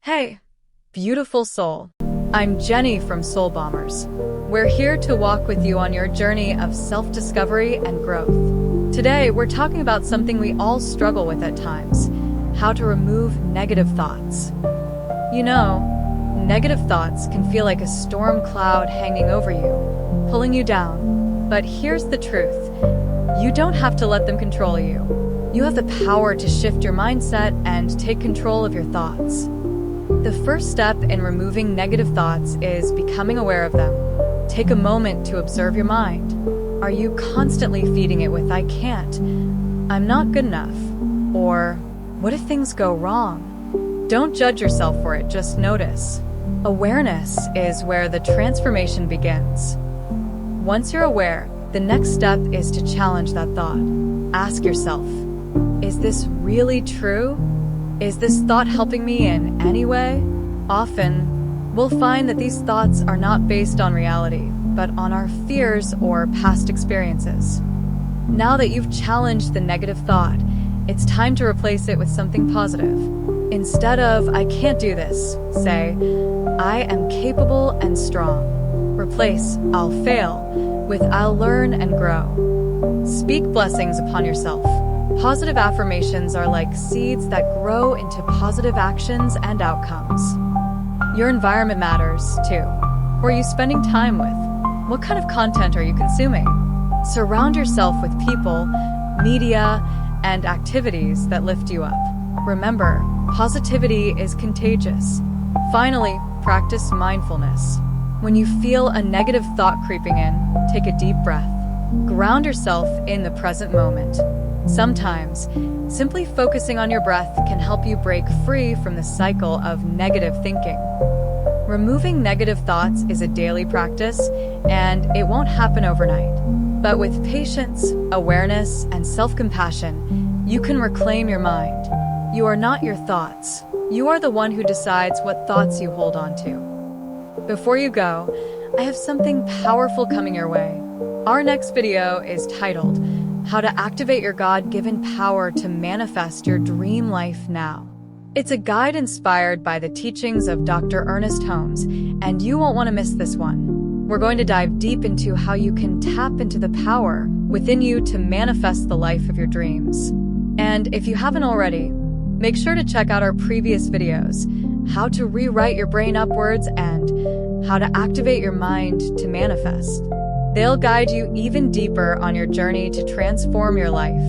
Hey, beautiful soul. I'm Jenny from Soulbalmers. We're here to walk with you on your journey of self-discovery and growth. Today, we're talking about something we all struggle with at times: how to remove negative thoughts. You know, negative thoughts can feel like a storm cloud hanging over you, pulling you down. But here's the truth: you don't have to let them control you. You have the power to shift your mindset and take control of your thoughts. The first step in removing negative thoughts is becoming aware of them. Take a moment to observe your mind. Are you constantly feeding it with "I can't," "I'm not good enough," or "what if things go wrong"? Don't judge yourself for it, just notice. Awareness is where the transformation begins. Once you're aware, the next step is to challenge that thought. Ask yourself, is this really true? Is this thought helping me in any way? Often, we'll find that these thoughts are not based on reality, but on our fears or past experiences. Now that you've challenged the negative thought, it's time to replace it with something positive. Instead of "I can't do this," say, "I am capable and strong." Replace "I'll fail" with "I'll learn and grow." Speak blessings upon yourself. Positive affirmations are like seeds that grow into positive actions and outcomes. Your environment matters, too. Who are you spending time with? What kind of content are you consuming? Surround yourself with people, media, and activities that lift you up. Remember, positivity is contagious. Finally, practice mindfulness. When you feel a negative thought creeping in, take a deep breath. Ground yourself in the present moment. Sometimes, simply focusing on your breath can help you break free from the cycle of negative thinking. Removing negative thoughts is a daily practice, and it won't happen overnight. But with patience, awareness, and self-compassion, you can reclaim your mind. You are not your thoughts. You are the one who decides what thoughts you hold on to. Before you go, I have something powerful coming your way. Our next video is titled, "How to Activate Your God-Given Power to Manifest Your Dream Life Now." It's a guide inspired by the teachings of Dr. Ernest Holmes, and you won't want to miss this one. We're going to dive deep into how you can tap into the power within you to manifest the life of your dreams. And if you haven't already, make sure to check out our previous videos: how to rewrite your brain upwards and how to activate your mind to manifest. They'll guide you even deeper on your journey to transform your life.